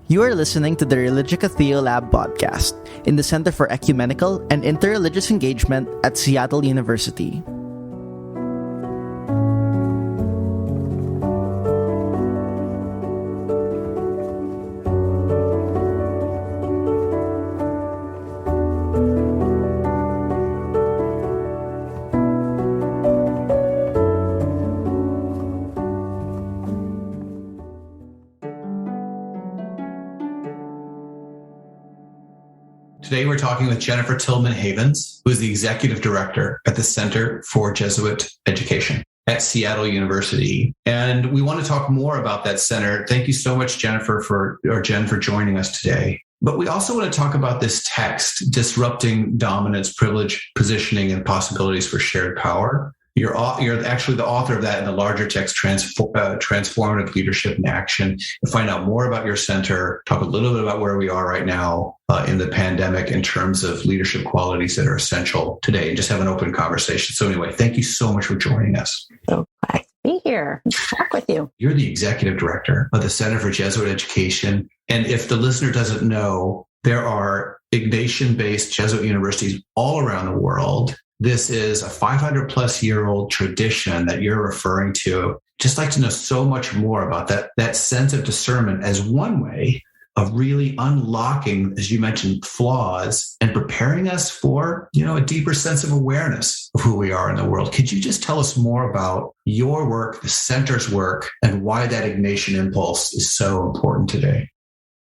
You are listening to the Religica Theolab podcast in the Center for Ecumenical and Interreligious Engagement at Seattle University. Today, we're talking with Jennifer Tilghman-Havens, who is the Executive Director at the Center for Jesuit Education at Seattle University. And we want to talk more about that center. Thank you so much, Jen, for joining us today. But we also want to talk about this text, Disrupting Dominance, Privilege, Positioning, and Possibilities for Shared Power. You're actually the author of that in the larger text, Transformative Leadership in Action. And find out more about your center, talk a little bit about where we are right now in the pandemic in terms of leadership qualities that are essential today, and just have an open conversation. So anyway, thank you so much for joining us. So glad to be here and talk with you. You're the Executive Director of the Center for Jesuit Education. And if the listener doesn't know, there are Ignatian-based Jesuit universities all around the world. This is a 500-plus-year-old tradition that you're referring to. Just like to know so much more about that sense of discernment as one way of really unlocking, as you mentioned, flaws and preparing us for, a deeper sense of awareness of who we are in the world. Could you just tell us more about your work, the center's work, and why that Ignatian impulse is so important today?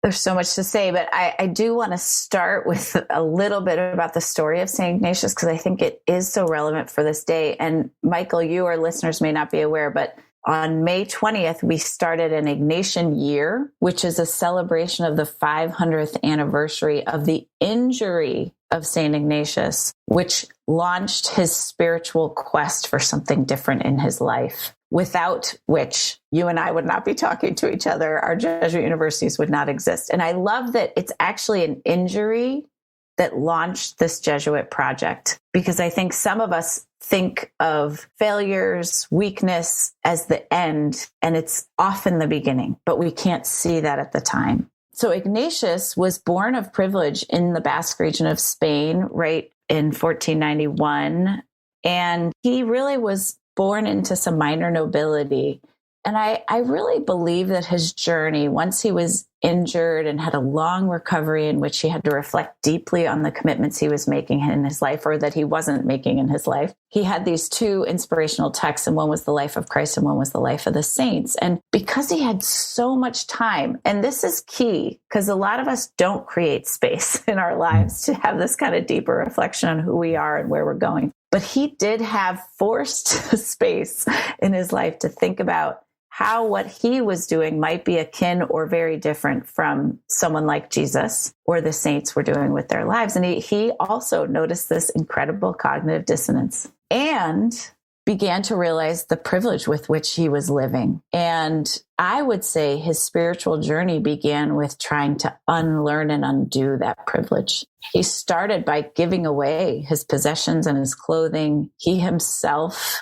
There's so much to say, but I do want to start with a little bit about the story of St. Ignatius, because I think it is so relevant for this day. And Michael, you or listeners may not be aware, but on May 20th, we started an Ignatian Year, which is a celebration of the 500th anniversary of the injury of St. Ignatius, which launched his spiritual quest for something different in his life, without which you and I would not be talking to each other. Our Jesuit universities would not exist. And I love that it's actually an injury that launched this Jesuit project, because I think some of us think of failures, weakness as the end, and it's often the beginning, but we can't see that at the time. So Ignatius was born of privilege in the Basque region of Spain, right in 1491. And he really was born into some minor nobility. And I really believe that his journey, once he was injured and had a long recovery in which he had to reflect deeply on the commitments he was making in his life, or that he wasn't making in his life, he had these two inspirational texts, and one was the life of Christ and one was the life of the saints. And because he had so much time, and this is key, because a lot of us don't create space in our lives to have this kind of deeper reflection on who we are and where we're going. But he did have forced space in his life to think about how what he was doing might be akin or very different from someone like Jesus or the saints were doing with their lives. And he also noticed this incredible cognitive dissonance and began to realize the privilege with which he was living. And I would say his spiritual journey began with trying to unlearn and undo that privilege. He started by giving away his possessions and his clothing. He himself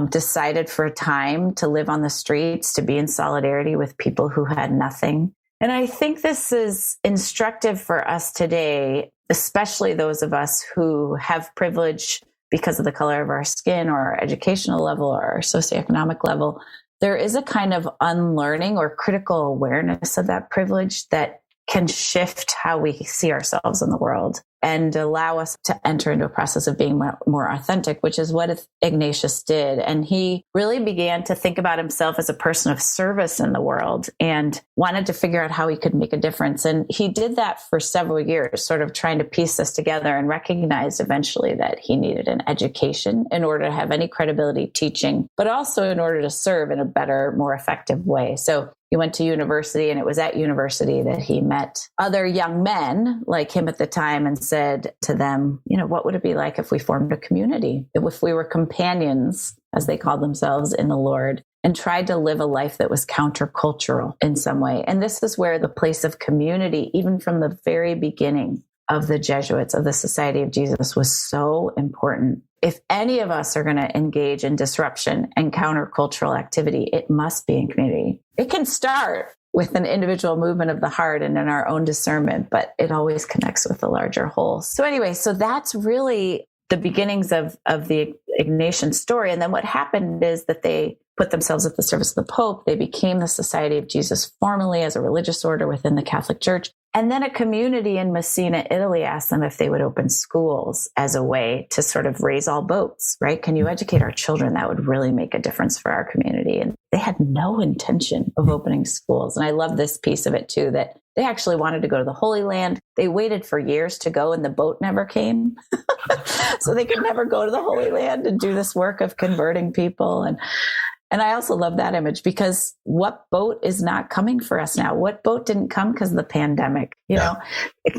decided for a time to live on the streets, to be in solidarity with people who had nothing. And I think this is instructive for us today, especially those of us who have privilege because of the color of our skin or our educational level or our socioeconomic level. There is a kind of unlearning or critical awareness of that privilege that can shift how we see ourselves in the world and allow us to enter into a process of being more authentic, which is what Ignatius did. And he really began to think about himself as a person of service in the world and wanted to figure out how he could make a difference. And he did that for several years, sort of trying to piece this together, and recognized eventually that he needed an education in order to have any credibility teaching, but also in order to serve in a better, more effective way. So he went to university, and it was at university that he met other young men like him at the time and said to them, what would it be like if we formed a community, if we were companions, as they called themselves, in the Lord, and tried to live a life that was countercultural in some way. And this is where the place of community, even from the very beginning of the Jesuits, of the Society of Jesus, was so important. If any of us are going to engage in disruption and countercultural activity, it must be in community. It can start with an individual movement of the heart and in our own discernment, but it always connects with the larger whole. So anyway, so that's really the beginnings of the Ignatian story. And then what happened is that they put themselves at the service of the Pope. They became the Society of Jesus formally as a religious order within the Catholic Church. And then a community in Messina, Italy asked them if they would open schools as a way to sort of raise all boats, right? Can you educate our children? That would really make a difference for our community. And they had no intention of opening schools. And I love this piece of it too, that they actually wanted to go to the Holy Land. They waited for years to go and the boat never came. So they could never go to the Holy Land and do this work of converting people. And I also love that image, because what boat is not coming for us now? What boat didn't come because of the pandemic? You know,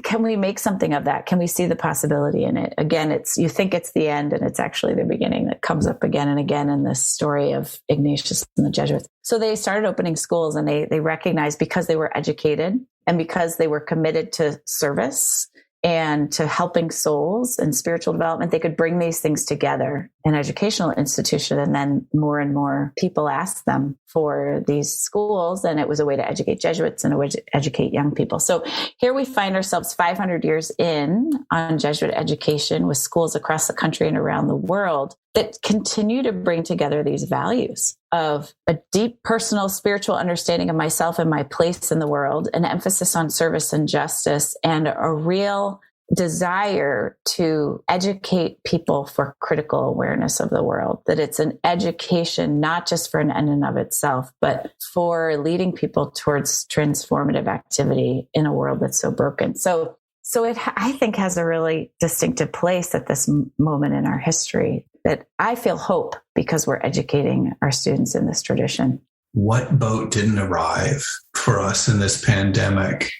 can we make something of that? Can we see the possibility in it? Again, you think it's the end, and it's actually the beginning that comes up again and again in this story of Ignatius and the Jesuits. So they started opening schools, and they recognized, because they were educated and because they were committed to service and to helping souls and spiritual development, they could bring these things together in an educational institution. And then more and more people asked them for these schools. And it was a way to educate Jesuits and a way to educate young people. So here we find ourselves 500 years in on Jesuit education, with schools across the country and around the world that continue to bring together these values of a deep personal spiritual understanding of myself and my place in the world, an emphasis on service and justice, and a real desire to educate people for critical awareness of the world, that it's an education, not just for an end in of itself, but for leading people towards transformative activity in a world that's so broken. So it, I think, has a really distinctive place at this moment in our history, that I feel hope because we're educating our students in this tradition. What boat didn't arrive for us in this pandemic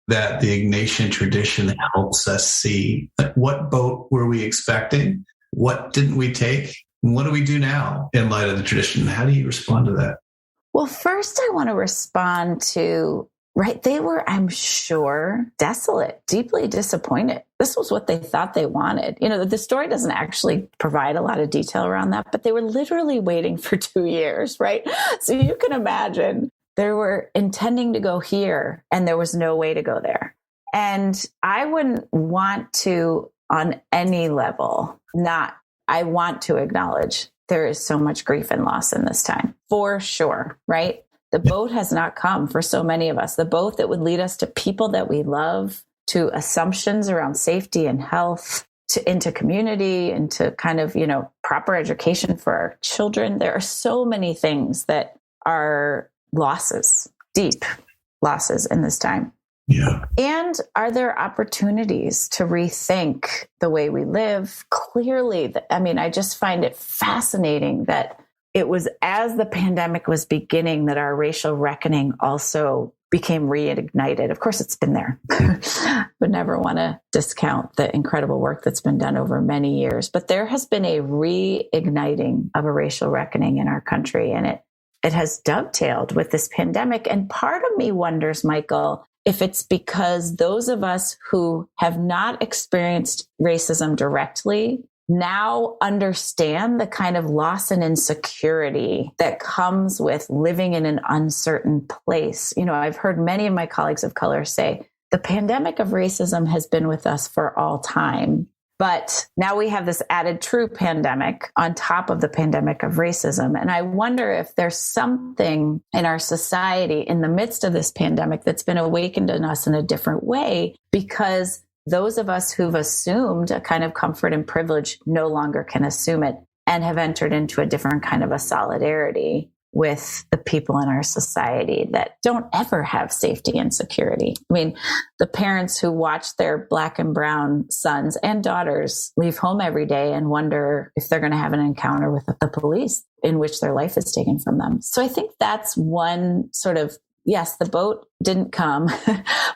that the Ignatian tradition helps us see? Like, what boat were we expecting? What didn't we take? And what do we do now in light of the tradition? How do you respond to that? Well, first I want to respond to, right, they were, I'm sure, desolate, deeply disappointed. This was what they thought they wanted. You know, the story doesn't actually provide a lot of detail around that, but they were literally waiting for 2 years, right? So you can imagine they were intending to go here and there was no way to go there. And I wouldn't want to, on any level, I want to acknowledge there is so much grief and loss in this time, for sure, right? The boat has not come for so many of us. The boat that would lead us to people that we love, to assumptions around safety and health, into community, into kind of, proper education for our children. There are so many things that are losses, deep losses in this time. Yeah. And are there opportunities to rethink the way we live? Clearly, I just find it fascinating that it was as the pandemic was beginning that our racial reckoning also became reignited. Of course, it's been there. Would never want to discount the incredible work that's been done over many years. But there has been a reigniting of a racial reckoning in our country, and it has dovetailed with this pandemic. And part of me wonders, Michael, if it's because those of us who have not experienced racism directly now understand the kind of loss and insecurity that comes with living in an uncertain place. I've heard many of my colleagues of color say the pandemic of racism has been with us for all time, but now we have this added true pandemic on top of the pandemic of racism. And I wonder if there's something in our society in the midst of this pandemic that's been awakened in us in a different way, because those of us who've assumed a kind of comfort and privilege no longer can assume it, and have entered into a different kind of a solidarity with the people in our society that don't ever have safety and security. The parents who watch their Black and brown sons and daughters leave home every day and wonder if they're going to have an encounter with the police in which their life is taken from them. So I think that's one sort of, yes, the boat didn't come,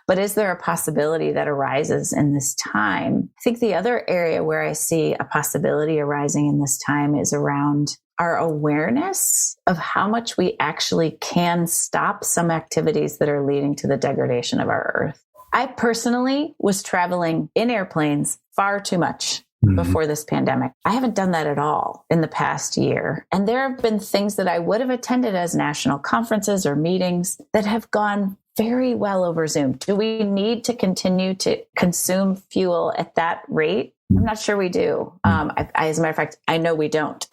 but is there a possibility that arises in this time? I think the other area where I see a possibility arising in this time is around our awareness of how much we actually can stop some activities that are leading to the degradation of our earth. I personally was traveling in airplanes far too much before this pandemic. I haven't done that at all in the past year. And there have been things that I would have attended as national conferences or meetings that have gone very well over Zoom. Do we need to continue to consume fuel at that rate? I'm not sure we do. As a matter of fact, I know we don't.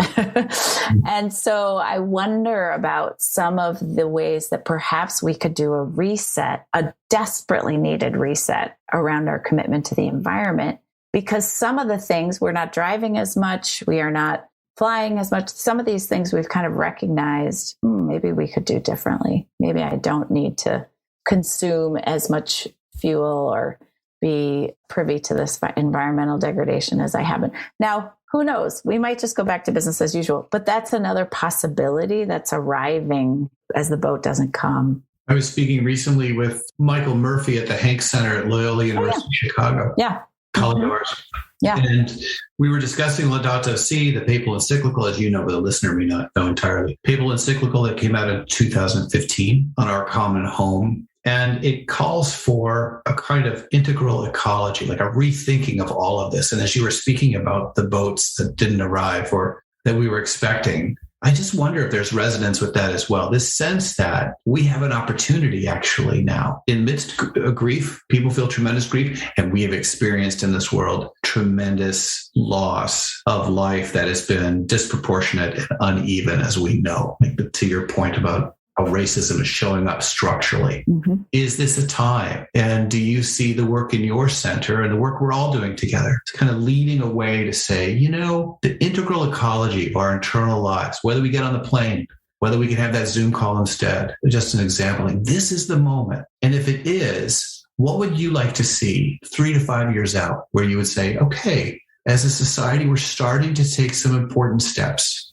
And so I wonder about some of the ways that perhaps we could do a reset, a desperately needed reset around our commitment to the environment, because some of the things, we're not driving as much, we are not flying as much. Some of these things we've kind of recognized, maybe we could do differently. Maybe I don't need to consume as much fuel or be privy to this environmental degradation as I have been. Now, who knows? We might just go back to business as usual, but that's another possibility that's arriving as the boat doesn't come. I was speaking recently with Michael Murphy at the Hanks Center at Loyola University in Chicago. Yeah. Colleague of ours. Yeah. And we were discussing Laudato Si, the papal encyclical, as you know, but the listener may not know entirely. Papal encyclical that came out in 2015 on our common home. And it calls for a kind of integral ecology, like a rethinking of all of this. And as you were speaking about the boats that didn't arrive or that we were expecting, I just wonder if there's resonance with that as well. This sense that we have an opportunity actually now in midst of grief, people feel tremendous grief, and we have experienced in this world tremendous loss of life that has been disproportionate and uneven, as we know. Like to your point about how racism is showing up structurally. Is this a time? And do you see the work in your center and the work we're all doing together? It's kind of leading a way to say, the integral ecology of our internal lives, whether we get on the plane, whether we can have that Zoom call instead, just an example, like this is the moment. And if it is, what would you like to see 3 to 5 years out where you would say, okay, as a society, we're starting to take some important steps?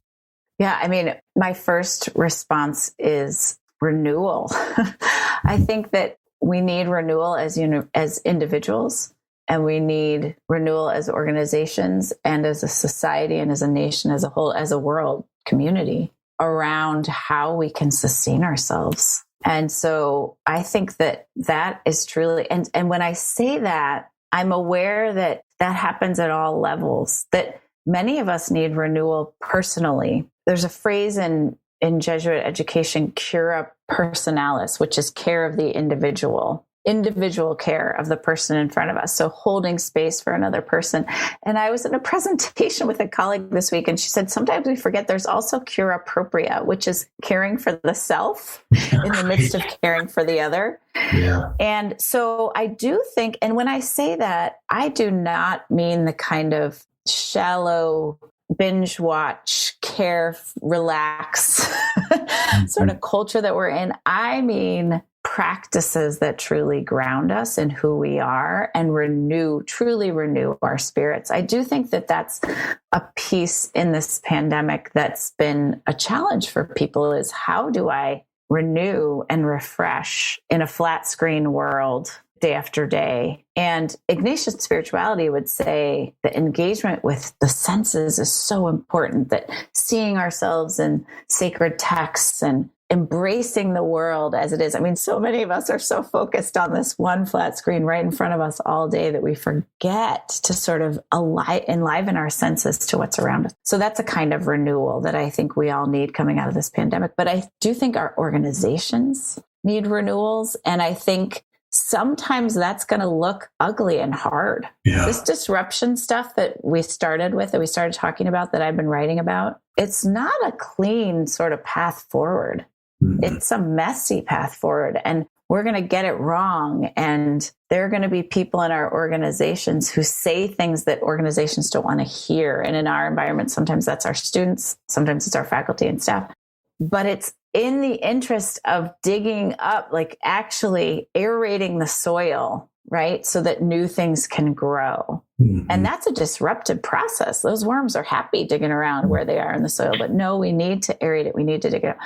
Yeah, I mean, my first response is renewal. I think that we need renewal as individuals, and we need renewal as organizations and as a society and as a nation as a whole, as a world community around how we can sustain ourselves. And so I think that that is truly, and when I say that, I'm aware that that happens at all levels, that many of us need renewal personally. There's a phrase in Jesuit education, cura personalis, which is care of the individual care of the person in front of us. So holding space for another person. And I was in a presentation with a colleague this week, and she said, sometimes we forget there's also cura propria, which is caring for the self in the midst of caring for the other. Yeah. And so I do think, and when I say that, I do not mean the kind of shallow binge watch, care, relax sort of culture that we're in. I mean, practices that truly ground us in who we are and truly renew our spirits. I do think that that's a piece in this pandemic that's been a challenge for people, is how do I renew and refresh in a flat screen world day after day? And Ignatian Spirituality would say that engagement with the senses is so important, that seeing ourselves in sacred texts and embracing the world as it is. I mean, so many of us are so focused on this one flat screen right in front of us all day that we forget to sort of enliven our senses to what's around us. So that's a kind of renewal that I think we all need coming out of this pandemic. But I do think our organizations need renewals. And I think sometimes that's going to look ugly and hard. Yeah. This disruption stuff that we started talking about, that I've been writing about, it's not a clean sort of path forward. It's a messy path forward, and we're going to get it wrong. And there are going to be people in our organizations who say things that organizations don't want to hear. And in our environment, sometimes that's our students, sometimes it's our faculty and staff. But it's in the interest of digging up, like actually aerating the soil, right? So that new things can grow. And that's a disruptive process. Those worms are happy digging around where they are in the soil, but no, we need to aerate it. We need to dig it up.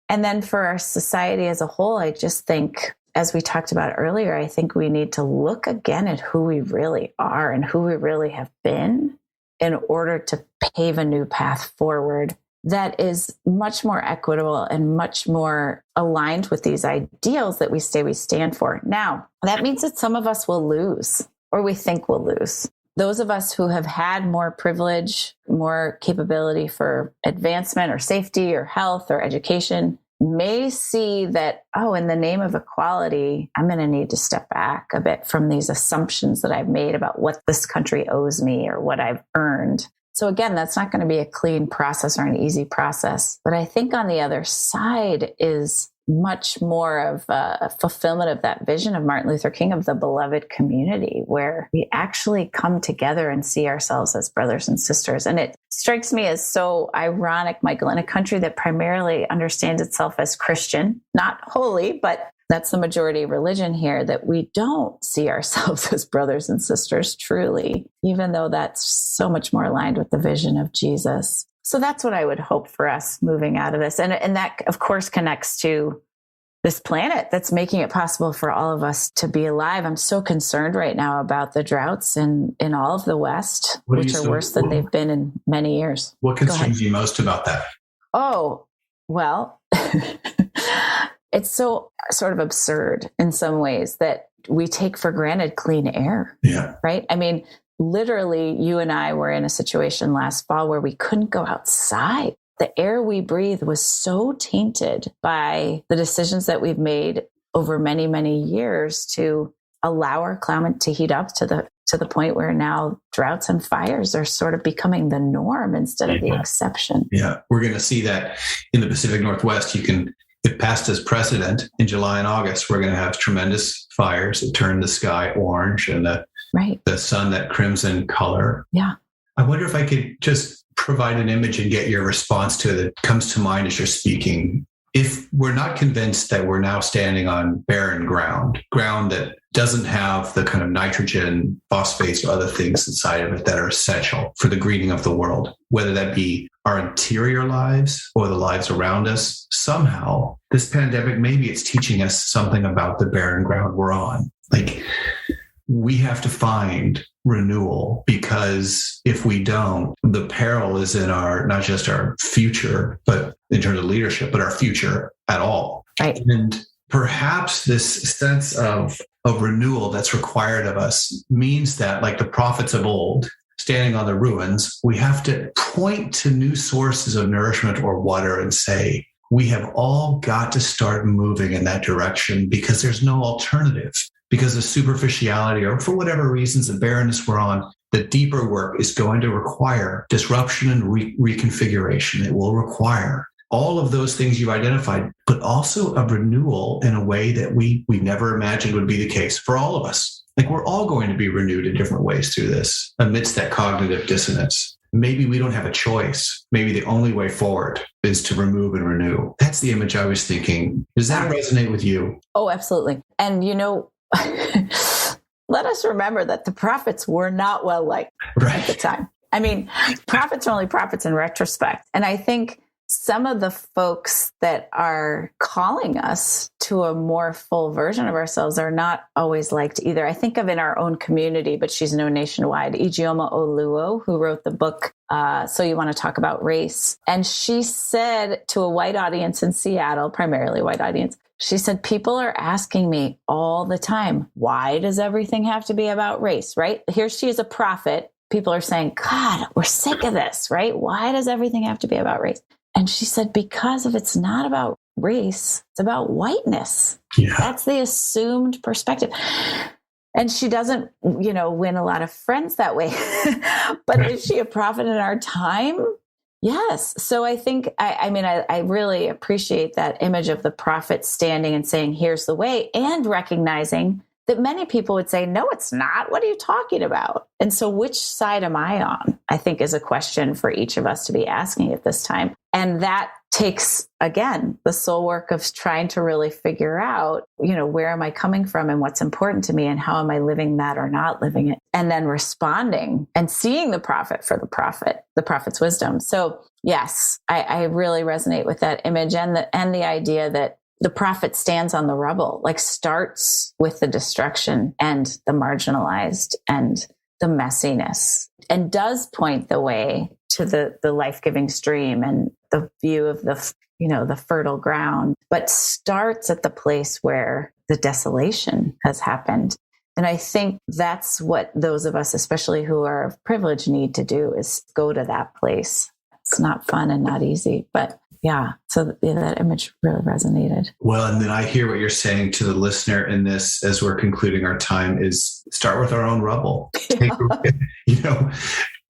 And then for our society as a whole, I just think, as we talked about earlier, I think we need to look again at who we really are and who we really have been in order to pave a new path forward that is much more equitable and much more aligned with these ideals that we say we stand for. Now, that means that some of us will lose, or we think we'll lose. those of us who have had more privilege, more capability for advancement or safety or health or education may see that, oh, in the name of equality, I'm going to need to step back a bit from these assumptions that I've made about what this country owes me or what I've earned. So again, that's not going to be a clean process or an easy process. But I think on the other side is much more of a fulfillment of that vision of Martin Luther King of the beloved community, where we actually come together and see ourselves as brothers and sisters. And it strikes me as so ironic, Michael, in a country that primarily understands itself as Christian, not holy, but that's the majority religion here, that we don't see ourselves as brothers and sisters truly, even though that's so much more aligned with the vision of Jesus. So that's what I would hope for us moving out of this. And that, of course, connects to this planet that's making it possible for all of us to be alive. I'm so concerned right now about the droughts in all of the West, which are worse than they've been in many years. What concerns you most about that? Oh, well, it's so sort of absurd in some ways that we take for granted clean air. Yeah. Right? I mean, literally, you and I were in a situation last fall where we couldn't go outside. The air we breathe was so tainted by the decisions that we've made over many, many years to allow our climate to heat up to the point where now droughts and fires are sort of becoming the norm instead of the exception. Yeah, we're going to see that in the Pacific Northwest. It passed as precedent in July and August. We're going to have tremendous fires that turn the sky orange and the sun that crimson color. Yeah. I wonder if I could just provide an image and get your response to it that comes to mind as you're speaking. If we're not convinced that we're now standing on barren ground that doesn't have the kind of nitrogen, phosphates, or other things inside of it that are essential for the greening of the world, whether that be our interior lives or the lives around us, somehow this pandemic, maybe it's teaching us something about the barren ground we're on. Like, we have to find renewal, because if we don't, the peril is in not just our future, but in terms of leadership, but our future at all. Right. And perhaps this sense of renewal that's required of us means that, like the prophets of old, standing on the ruins, we have to point to new sources of nourishment or water and say, we have all got to start moving in that direction, because there's no alternative. Because of superficiality, or for whatever reasons, the barrenness we're on, the deeper work is going to require disruption and reconfiguration. It will require all of those things you've identified, but also a renewal in a way that we never imagined would be the case for all of us. Like, we're all going to be renewed in different ways through this, amidst that cognitive dissonance. Maybe we don't have a choice. Maybe the only way forward is to remove and renew. That's the image I was thinking. Does that resonate with you? Oh, absolutely. And, let us remember that the prophets were not well liked at the time. I mean, prophets are only prophets in retrospect. And I think some of the folks that are calling us to a more full version of ourselves are not always liked either. I think of in our own community, but she's known nationwide, Ijeoma Oluo, who wrote the book, So You Want to Talk About Race. And she said to a white audience in Seattle, primarily white audience, she said, people are asking me all the time, why does everything have to be about race, right? Here she is, a prophet. People are saying, God, we're sick of this, right? Why does everything have to be about race? And she said, because if it's not about race, it's about whiteness. Yeah. That's the assumed perspective. And she doesn't, win a lot of friends that way. But is she a prophet in our time? Yes. So I think, I really appreciate that image of the prophet standing and saying, here's the way, and recognizing that many people would say, no, it's not. What are you talking about? And so which side am I on? I think is a question for each of us to be asking at this time. And that takes, again, the soul work of trying to really figure out, where am I coming from and what's important to me and how am I living that or not living it? And then responding and seeing the prophet for the prophet's wisdom. So yes, I really resonate with that image and the idea that the prophet stands on the rubble, like starts with the destruction and the marginalized and the messiness, and does point the way to the life-giving stream and the view of the fertile ground, but starts at the place where the desolation has happened. And I think that's what those of us, especially who are of privilege, need to do, is go to that place. It's not fun and not easy, but yeah. So that image really resonated. Well, and then I hear what you're saying to the listener in this as we're concluding our time is start with our own rubble. Yeah.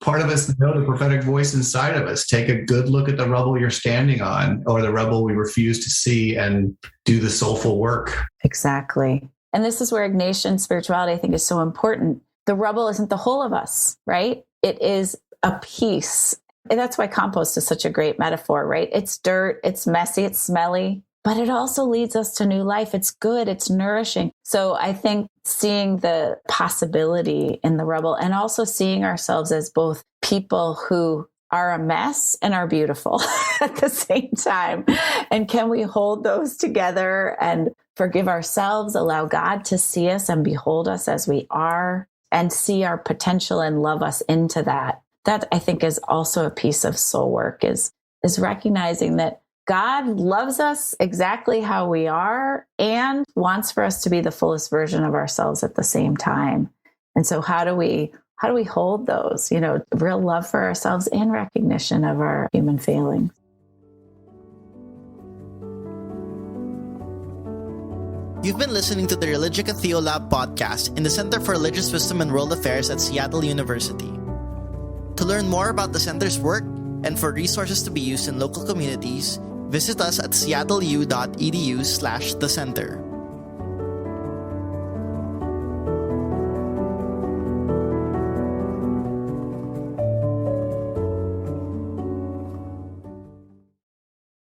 Part of us know the prophetic voice inside of us. Take a good look at the rubble you're standing on or the rubble we refuse to see and do the soulful work. Exactly. And this is where Ignatian spirituality, I think, is so important. The rubble isn't the whole of us, right? It is a piece. And that's why compost is such a great metaphor, right? It's dirt, it's messy, it's smelly, but it also leads us to new life. It's good, it's nourishing. So I think seeing the possibility in the rubble and also seeing ourselves as both people who are a mess and are beautiful at the same time. And can we hold those together and forgive ourselves, allow God to see us and behold us as we are and see our potential and love us into that? That I think is also a piece of soul work is recognizing that God loves us exactly how we are and wants for us to be the fullest version of ourselves at the same time. And so how do we hold those, real love for ourselves and recognition of our human failings? You've been listening to the Religica Theolab podcast in the Center for Religious Wisdom and World Affairs at Seattle University. To learn more about the center's work and for resources to be used in local communities, visit us at seattleu.edu/thecenter.